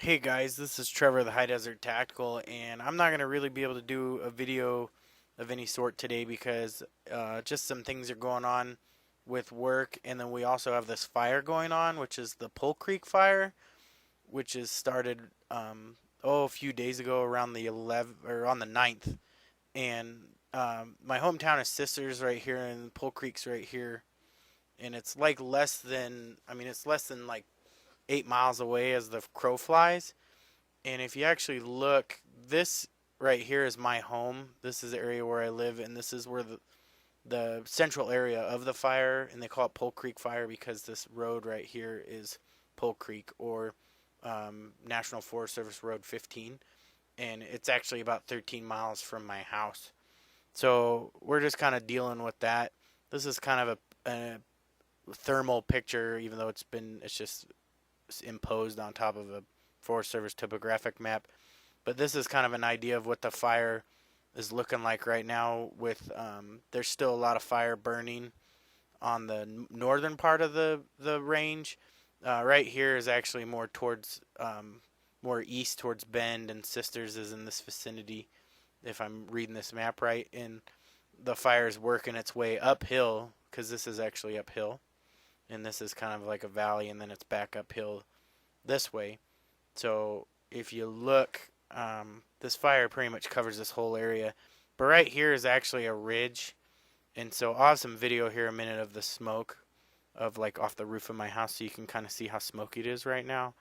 Hey guys, this is Trevor the High Desert Tactical, and I'm not going to really be able to do a video of any sort today because just some things are going on with work, and then we also have this fire going on, which is the Pole Creek fire, which is started a few days ago around the 11th or on the 9th, and my hometown is Sisters right here, and Pole Creek's right here, and it's like it's less than like 8 miles away as the crow flies. And if you actually look, this right here is my home. This is the area where I live, and this is where the central area of the fire, and they call it Pole Creek Fire because this road right here is Pole Creek, or National Forest Service Road 15, and it's actually about 13 miles from my house. So we're just kind of dealing with that. This is kind of a thermal picture, even though it's just imposed on top of a Forest Service topographic map. But this is kind of an idea of what the fire is looking like right now. With there's still a lot of fire burning on the northern part of the range. Right here is actually more towards more east towards Bend, and Sisters is in this vicinity, if I'm reading this map right. And the fire is working its way uphill because this is actually uphill, and this is kind of like a valley, and then it's back uphill this way. So if you look, this fire pretty much covers this whole area. But right here is actually a ridge. And so I'll have some video here in a minute of the smoke of like off the roof of my house so you can kind of see how smoky it is right now.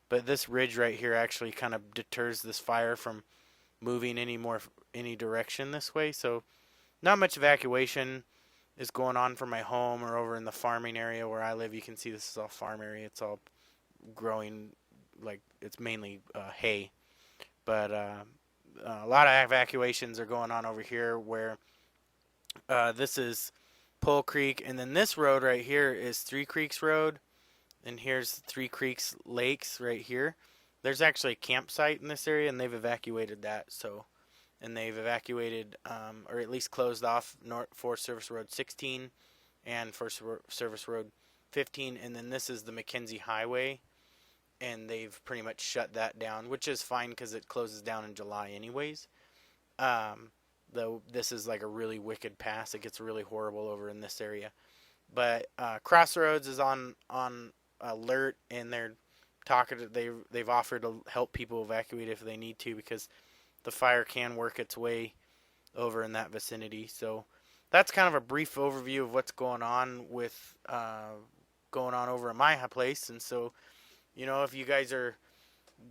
But this ridge right here actually kind of deters this fire from moving any direction this way. So not much evacuation is going on from my home or over in the farming area where I live. You can see this is all farm area. It's all growing, like it's mainly hay, but a lot of evacuations are going on over here where this is Pole Creek, and then this road right here is Three Creeks Road, and here's Three Creeks Lakes right here. There's actually a campsite in this area, and they've evacuated that. And they've evacuated or at least closed off North Forest Service Road 16 and Forest Service Road 15, and then this is the McKenzie Highway, and they've pretty much shut that down, which is fine because it closes down in July anyways. Though this is like a really wicked pass, it gets really horrible over in this area. But Crossroads is on alert, and they've offered to help people evacuate if they need to, because the fire can work its way over in that vicinity. So that's kind of a brief overview of what's going on over at my place. And so, if you guys are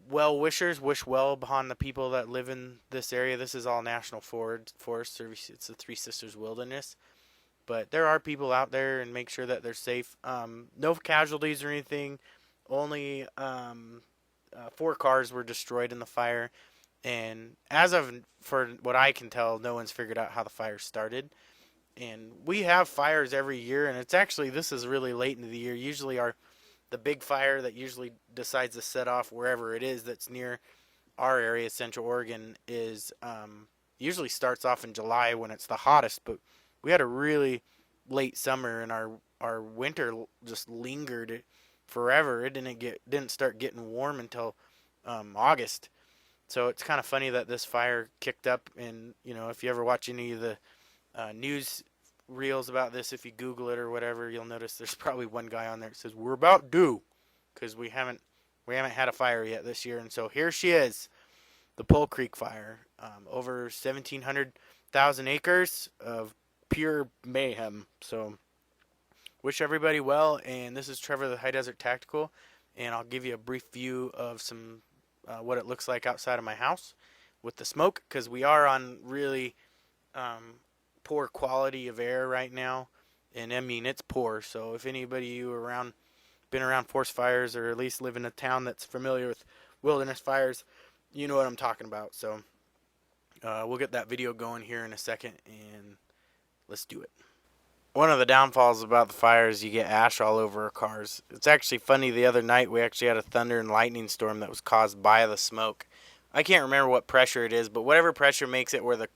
well wishers, wish well upon the people that live in this area. This is all National Forest Service. It's the Three Sisters Wilderness. But there are people out there, and make sure that they're safe. No casualties or anything. Only 4 cars were destroyed in the fire. And for what I can tell, no one's figured out how the fire started. And we have fires every year, and this is really late into the year. Usually the big fire that usually decides to set off wherever it is that's near our area, Central Oregon, is usually starts off in July when it's the hottest. But we had a really late summer, and our winter just lingered forever. It didn't start getting warm until August. So it's kind of funny that this fire kicked up, and if you ever watch any of the news reels about this, if you Google it or whatever, you'll notice there's probably one guy on there that says we're about due, because we haven't had a fire yet this year. And so here she is, the Pole Creek fire, over 1,700,000 acres of pure mayhem. So wish everybody well, and this is Trevor the High Desert Tactical, and I'll give you a brief view of some what it looks like outside of my house with the smoke, because we are on really poor quality of air right now, and I mean it's poor. So if anybody been around forest fires, or at least live in a town that's familiar with wilderness fires, you know what I'm talking about. So we'll get that video going here in a second, and let's do it. One of the downfalls about the fire is you get ash all over our cars. It's actually funny, the other night we actually had a thunder and lightning storm that was caused by the smoke. I can't remember what pressure it is, but whatever pressure makes it where the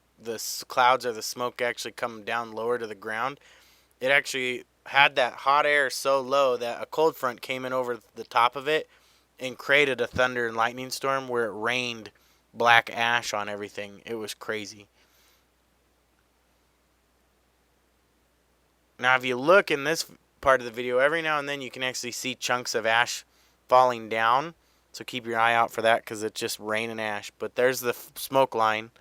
clouds or the smoke actually come down lower to the ground, it actually had that hot air so low that a cold front came in over the top of it and created a thunder and lightning storm where it rained black ash on everything. It was crazy. Now, if you look in this part of the video, every now and then you can actually see chunks of ash falling down. So keep your eye out for that because it's just raining ash. But there's the smoke line.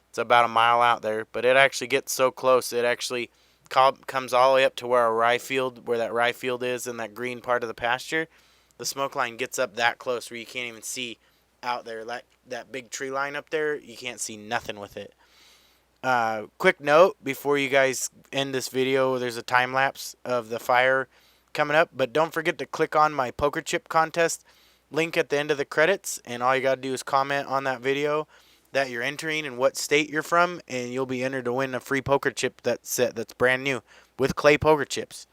It's about a mile out there. But it actually gets so close. It actually comes all the way up to where that rye field is in that green part of the pasture. The smoke line gets up that close where you can't even see out there. That big tree line up there, you can't see nothing with it. Quick note before you guys end this video, there's a time lapse of the fire coming up, but don't forget to click on my poker chip contest link at the end of the credits, and all you got to do is comment on that video that you're entering and what state you're from, and you'll be entered to win a free poker chip that's brand new with clay poker chips.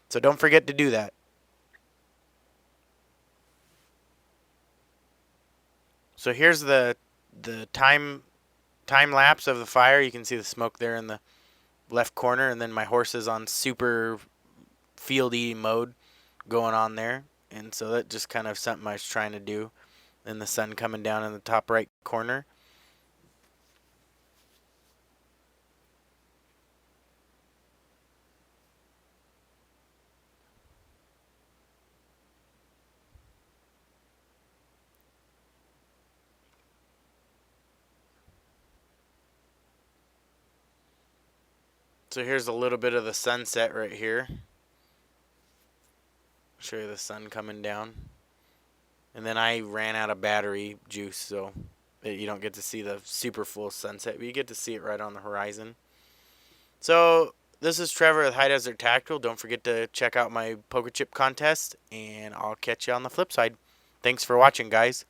So don't forget to do that. So here's the time lapse of the fire. You can see the smoke there in the left corner, and then my horse is on super field eating mode going on there, and so that just kind of something I was trying to do. And the sun coming down in the top right corner. So here's a little bit of the sunset right here. Show you the sun coming down. And then I ran out of battery juice, so you don't get to see the super full sunset, but you get to see it right on the horizon. So this is Trevor with HighDesertTactical. Don't forget to check out my poker chip contest, and I'll catch you on the flip side. Thanks for watching, guys.